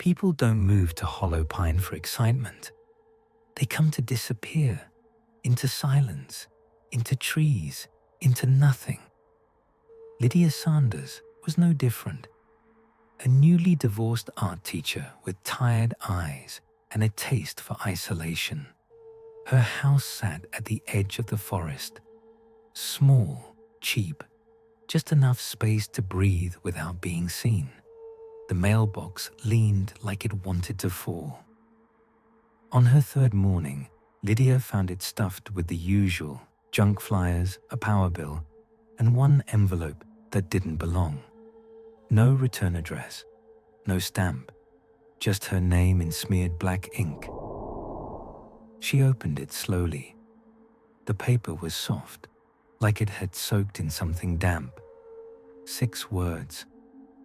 People don't move to Hollow Pine for excitement. They come to disappear, into silence, into trees, into nothing. Lydia Sanders was no different. A newly divorced art teacher with tired eyes and a taste for isolation. Her house sat at the edge of the forest. Small, cheap, just enough space to breathe without being seen. The mailbox leaned like it wanted to fall. On her third morning, Lydia found it stuffed with the usual junk flyers, a power bill, and one envelope that didn't belong. No return address, no stamp, just her name in smeared black ink. She opened it slowly. The paper was soft, like it had soaked in something damp. 6 words,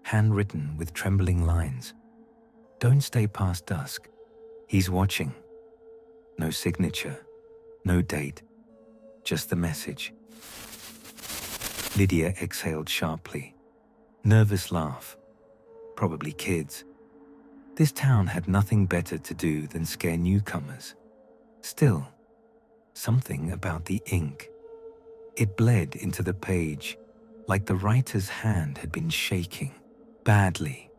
handwritten with trembling lines. Don't stay past dusk. He's watching. No signature, no date, just the message. Lydia exhaled sharply. Nervous laugh. Probably kids. This town had nothing better to do than scare newcomers. Still, something about the ink. It bled into the page, like the writer's hand had been shaking, badly.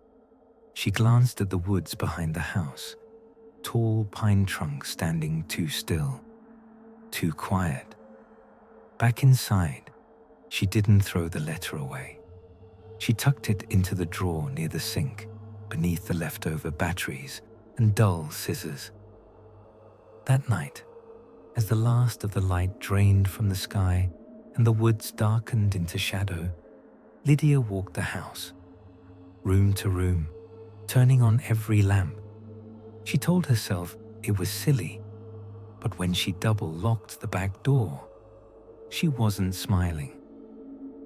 She glanced at the woods behind the house. Tall pine trunks standing too still, too quiet. Back inside, she didn't throw the letter away. She tucked it into the drawer near the sink, beneath the leftover batteries and dull scissors. That night, as the last of the light drained from the sky and the woods darkened into shadow, Lydia walked the house, room to room, turning on every lamp. She told herself it was silly, but when she double-locked the back door, she wasn't smiling.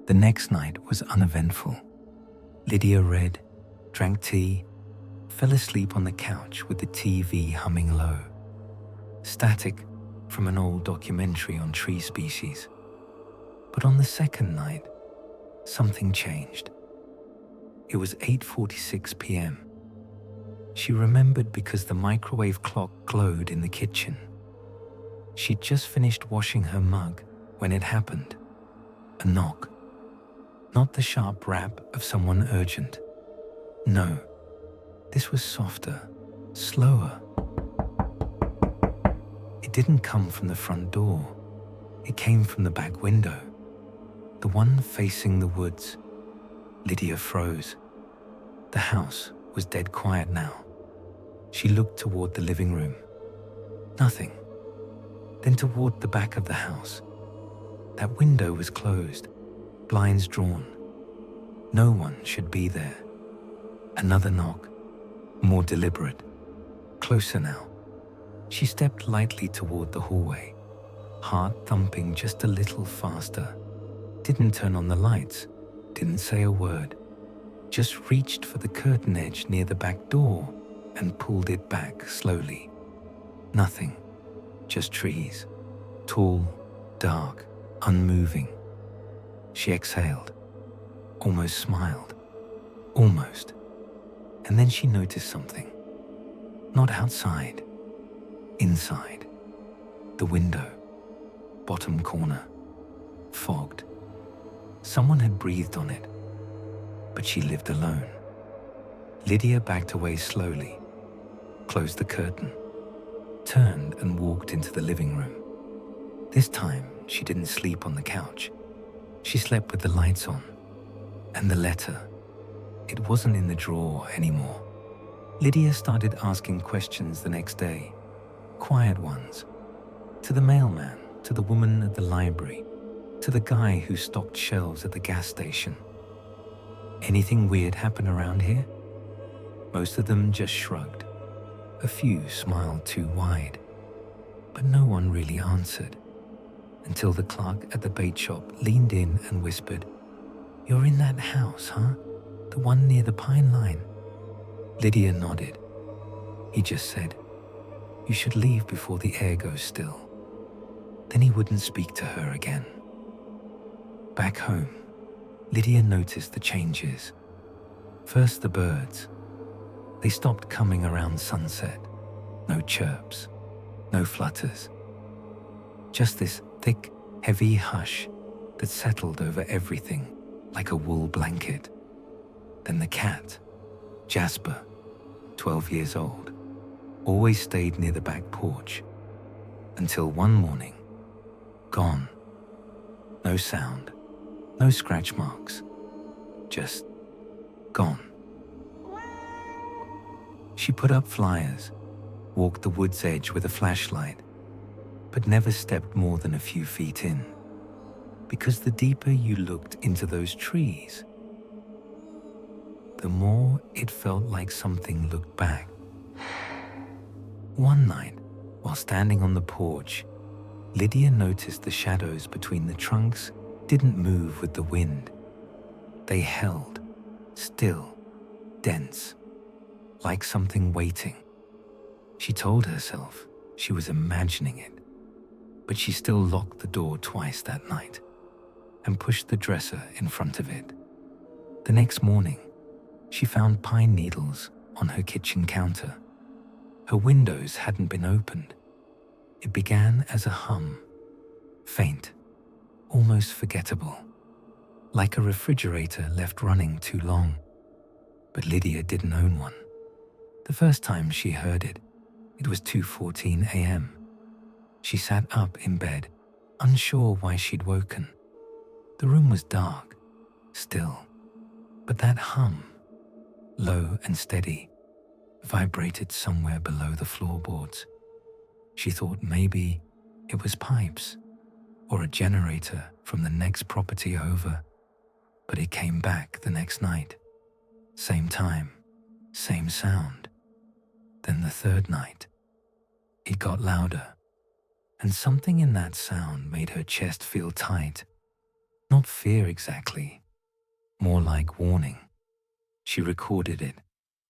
The next night was uneventful. Lydia read, drank tea, fell asleep on the couch with the TV humming low. Static from an old documentary on tree species. But on the second night, something changed. It was 8:46 p.m. She remembered because the microwave clock glowed in the kitchen. She'd just finished washing her mug when it happened. A knock. Not the sharp rap of someone urgent. No, this was softer, slower. It didn't come from the front door. It came from the back window, the one facing the woods. Lydia froze. The house was dead quiet now. She looked toward the living room. Nothing. Then toward the back of the house. That window was closed, blinds drawn. No one should be there. Another knock, more deliberate. Closer now. She stepped lightly toward the hallway, heart thumping just a little faster. Didn't turn on the lights, didn't say a word. Just reached for the curtain edge near the back door and pulled it back slowly. Nothing, just trees, tall, dark, unmoving. She exhaled, almost smiled, almost. And then she noticed something. Not outside, inside. The window, bottom corner, fogged. Someone had breathed on it, but she lived alone. Lydia backed away slowly, closed the curtain, turned and walked into the living room. This time, she didn't sleep on the couch. She slept with the lights on. And the letter, it wasn't in the drawer anymore. Lydia started asking questions the next day, quiet ones, to the mailman, to the woman at the library, to the guy who stocked shelves at the gas station. Anything weird happen around here? Most of them just shrugged. A few smiled too wide. But no one really answered, until the clerk at the bait shop leaned in and whispered, "You're in that house, huh? The one near the pine line?" Lydia nodded. He just said, "You should leave before the air goes still." Then he wouldn't speak to her again. Back home, Lydia noticed the changes. First the birds, They stopped coming around sunset. No chirps, no flutters. Just this thick, heavy hush that settled over everything like a wool blanket. Then the cat, Jasper, 12 years old, always stayed near the back porch until one morning, gone. No sound, no scratch marks, just gone. She put up flyers, walked the wood's edge with a flashlight, but never stepped more than a few feet in, because the deeper you looked into those trees, the more it felt like something looked back. One night, while standing on the porch, Lydia noticed the shadows between the trunks didn't move with the wind. They held, still, dense, like something waiting. She told herself she was imagining it, but she still locked the door twice that night and pushed the dresser in front of it. The next morning, she found pine needles on her kitchen counter. Her windows hadn't been opened. It began as a hum, faint, almost forgettable, like a refrigerator left running too long. But Lydia didn't own one. The first time she heard it, it was 2:14 a.m. She sat up in bed, unsure why she'd woken. The room was dark, still, but that hum, low and steady, vibrated somewhere below the floorboards. She thought maybe it was pipes or a generator from the next property over, but it came back the next night. Same time, same sound. Then the third night, it got louder, and something in that sound made her chest feel tight. Not fear exactly, more like warning. She recorded it,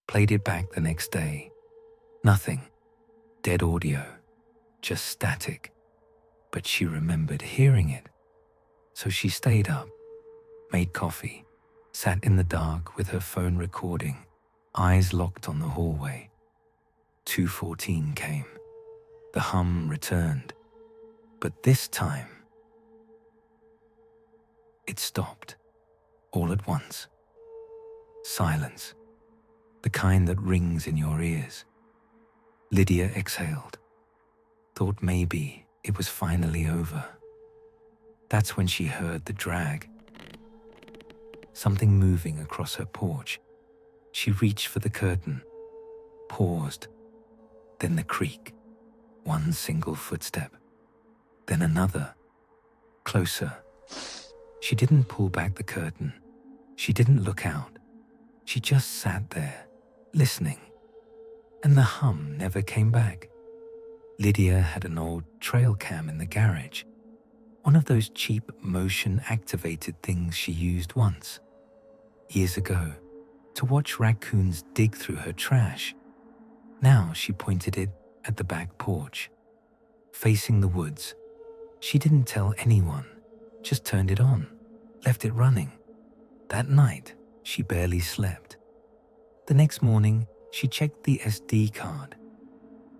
played it back the next day. Nothing, dead audio, just static. But she remembered hearing it. So she stayed up, made coffee, sat in the dark with her phone recording, eyes locked on the hallway. 2:14 came. The hum returned. But this time, it stopped, all at once. Silence, the kind that rings in your ears. Lydia exhaled, thought maybe it was finally over. That's when she heard the drag. Something moving across her porch. She reached for the curtain, paused, then the creak. One single footstep, then another, closer. She didn't pull back the curtain. She didn't look out. She just sat there, listening. And the hum never came back. Lydia had an old trail cam in the garage, one of those cheap motion-activated things she used once, years ago, to watch raccoons dig through her trash. Now she pointed it at the back porch, facing the woods. She didn't tell anyone, just turned it on, left it running. That night, she barely slept. The next morning, she checked the SD card.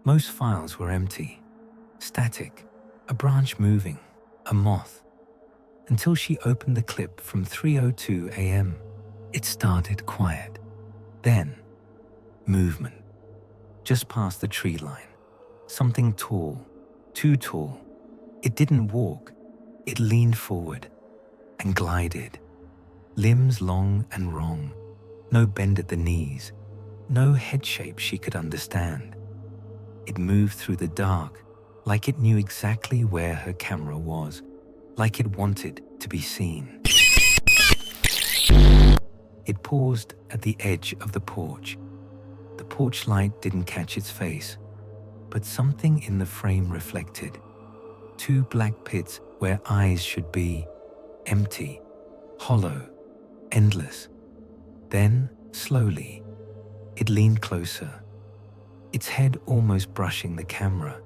Most files were empty, static, a branch moving, a moth. Until she opened the clip from 3:02 a.m. It started quiet. Then, movement. Just past the tree line. Something tall, too tall. It didn't walk. It leaned forward and glided. Limbs long and wrong. No bend at the knees. No head shape she could understand. It moved through the dark, like it knew exactly where her camera was, like it wanted to be seen. It paused at the edge of the porch. The porch light didn't catch its face, but something in the frame reflected. Two black pits where eyes should be, empty, hollow, endless. Then, slowly, it leaned closer, its head almost brushing the camera.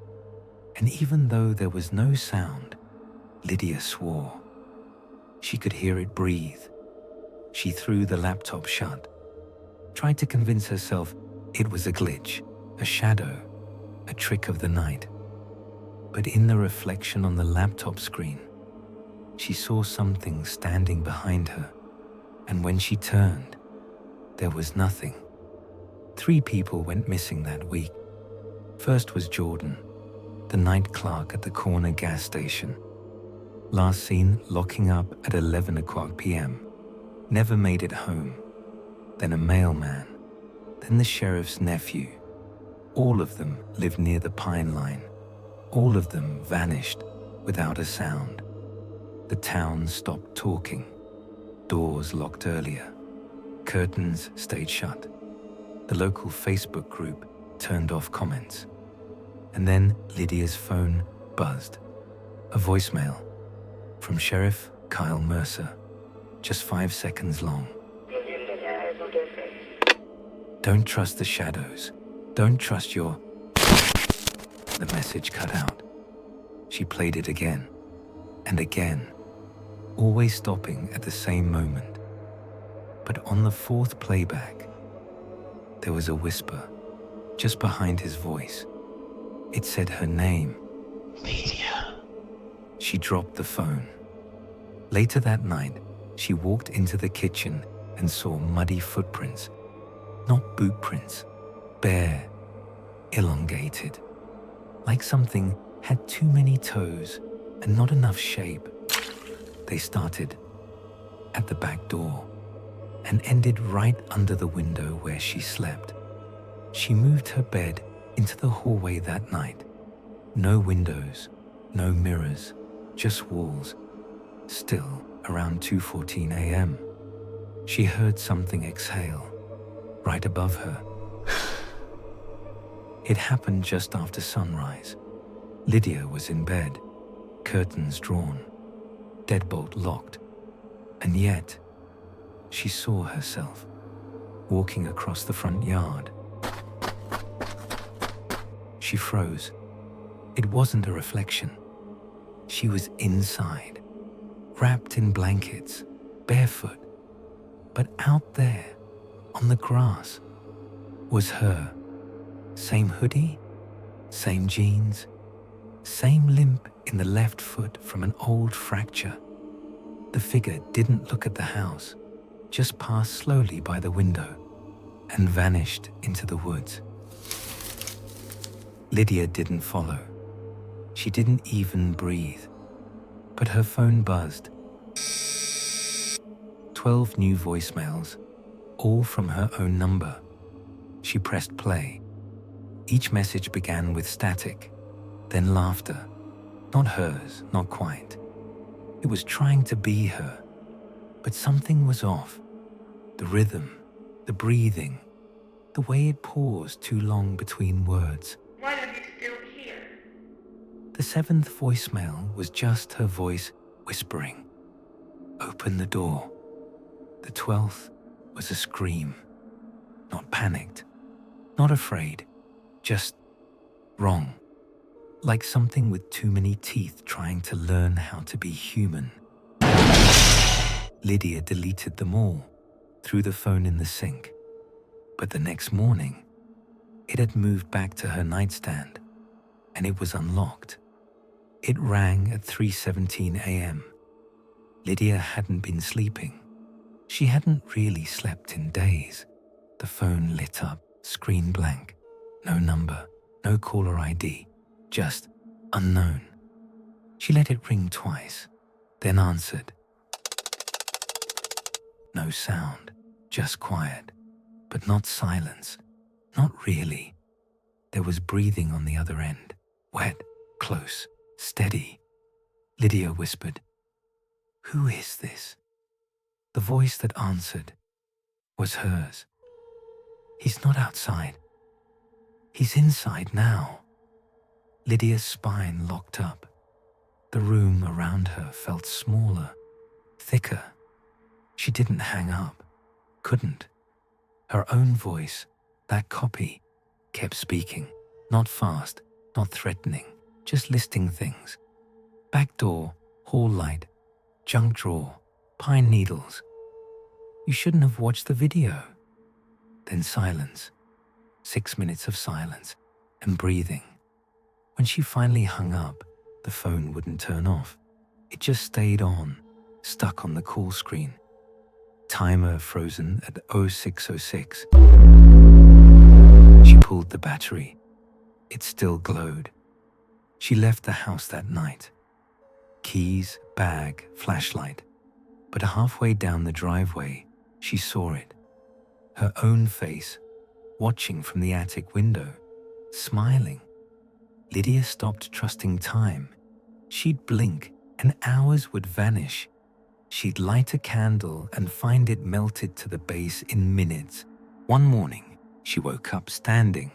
And even though there was no sound, Lydia swore. She could hear it breathe. She threw the laptop shut, tried to convince herself It was a glitch, a shadow, a trick of the night. But in the reflection on the laptop screen, she saw something standing behind her, and when she turned, there was nothing. 3 people went missing that week. First was Jordan, the night clerk at the corner gas station. Last seen locking up at 11 o'clock p.m. Never made it home. Then a mailman. Then the sheriff's nephew. All of them lived near the Pine Line. All of them vanished without a sound. The town stopped talking. Doors locked earlier. Curtains stayed shut. The local Facebook group turned off comments. And then Lydia's phone buzzed. A voicemail from Sheriff Kyle Mercer, just 5 seconds long. Don't trust the shadows. Don't trust your... The message cut out. She played it again and again, always stopping at the same moment. But on the 4th playback, there was a whisper just behind his voice. It said her name. Lydia. She dropped the phone. Later that night, she walked into the kitchen and saw muddy footprints. Not boot prints, bare, elongated. Like something had too many toes and not enough shape. They started at the back door and ended right under the window where she slept. She moved her bed into the hallway that night. No windows, no mirrors, just walls. Still, around 2:14 a.m., she heard something exhale right above her. It happened just after sunrise. Lydia was in bed, curtains drawn, deadbolt locked, and yet she saw herself walking across the front yard. She froze. It wasn't a reflection. She was inside, wrapped in blankets, barefoot. But out there, on the grass, was her. Same hoodie, same jeans, same limp in the left foot from an old fracture. The figure didn't look at the house, just passed slowly by the window and vanished into the woods. Lydia didn't follow. She didn't even breathe, but her phone buzzed. 12 new voicemails, all from her own number. She pressed play. Each message began with static, then laughter. Not hers, not quite. It was trying to be her, but something was off. The rhythm, the breathing, the way it paused too long between words. Why are you still here? The 7th voicemail was just her voice whispering, "Open the door." The 12th was a scream. Not panicked, not afraid, just wrong. Like something with too many teeth trying to learn how to be human. Lydia deleted them all, threw the phone in the sink. But the next morning, it had moved back to her nightstand, and it was unlocked. It rang at 3:17 a.m. Lydia hadn't been sleeping. She hadn't really slept in days. The phone lit up, screen blank. No number, no caller ID, just unknown. She let it ring twice, then answered. No sound, just quiet, but not silence, not really. There was breathing on the other end, wet, close, steady. Lydia whispered, "Who is this?" The voice that answered was hers. "He's not outside. He's inside now." Lydia's spine locked up. The room around her felt smaller, thicker. She didn't hang up, couldn't. Her own voice, that copy, kept speaking, not fast, not threatening, just listing things. Back door, hall light, junk drawer, pine needles. You shouldn't have watched the video. Then silence. 6 minutes of silence and breathing. When she finally hung up, the phone wouldn't turn off. It just stayed on, stuck on the call screen. Timer frozen at 06:06. She pulled the battery. It still glowed. She left the house that night. Keys, bag, flashlight. But halfway down the driveway, she saw it. Her own face, watching from the attic window, smiling. Lydia stopped trusting time. She'd blink and hours would vanish. She'd light a candle and find it melted to the base in minutes. One morning, she woke up standing,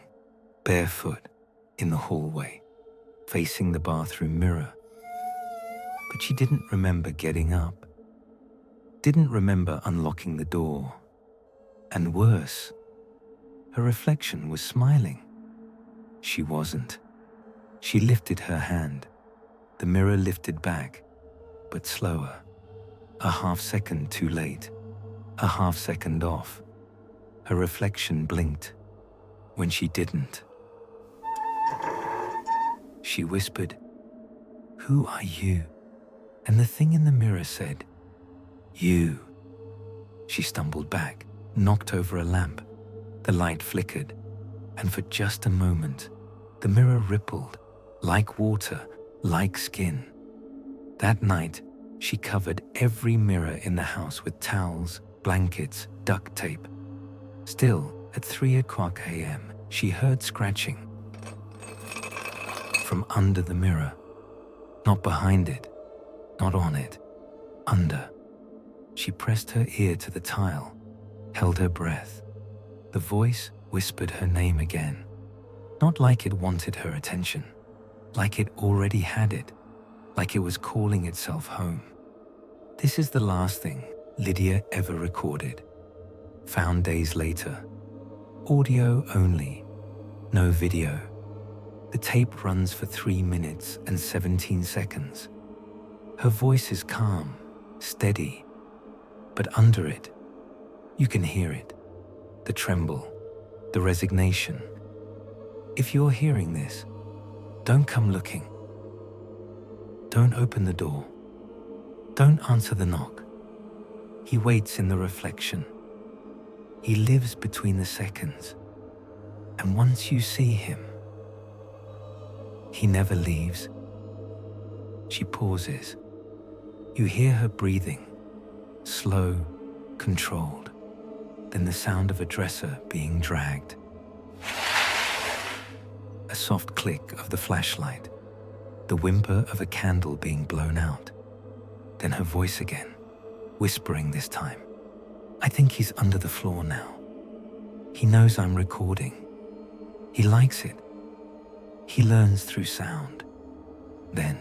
barefoot, in the hallway, facing the bathroom mirror. But she didn't remember getting up, didn't remember unlocking the door. And worse, her reflection was smiling. She wasn't. She lifted her hand. The mirror lifted back, but slower. A half second too late, a half second off. Her reflection blinked when she didn't. She whispered, "Who are you?" And the thing in the mirror said, "You." She stumbled back, knocked over a lamp. The light flickered, and for just a moment, the mirror rippled, like water, like skin. That night, she covered every mirror in the house with towels, blankets, duct tape. Still, at 3 a.m., she heard scratching from under the mirror. Not behind it, not on it, under. She pressed her ear to the tile, held her breath. The voice whispered her name again, not like it wanted her attention, like it already had it, like it was calling itself home. This is the last thing Lydia ever recorded. Found days later. Audio only, no video. The tape runs for 3 minutes and 17 seconds. Her voice is calm, steady, but under it, you can hear it. The tremble, the resignation. If you're hearing this, don't come looking. Don't open the door. Don't answer the knock. He waits in the reflection. He lives between the seconds. And once you see him, he never leaves. She pauses. You hear her breathing, slow, controlled. Then the sound of a dresser being dragged. A soft click of the flashlight. The whimper of a candle being blown out. Then her voice again, whispering this time. I think he's under the floor now. He knows I'm recording. He likes it. He learns through sound. Then,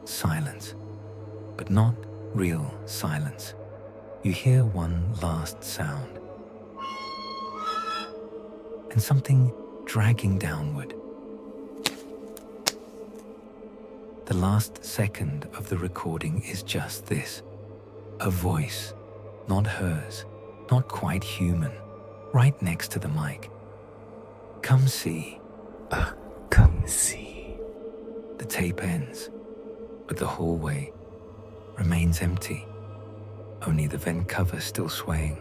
silence. But not real silence. You hear one last sound. And something dragging downward. The last second of the recording is just this. A voice, not hers, not quite human, right next to the mic. Come see. Come see. The tape ends, but the hallway remains empty. Only the vent cover still swaying.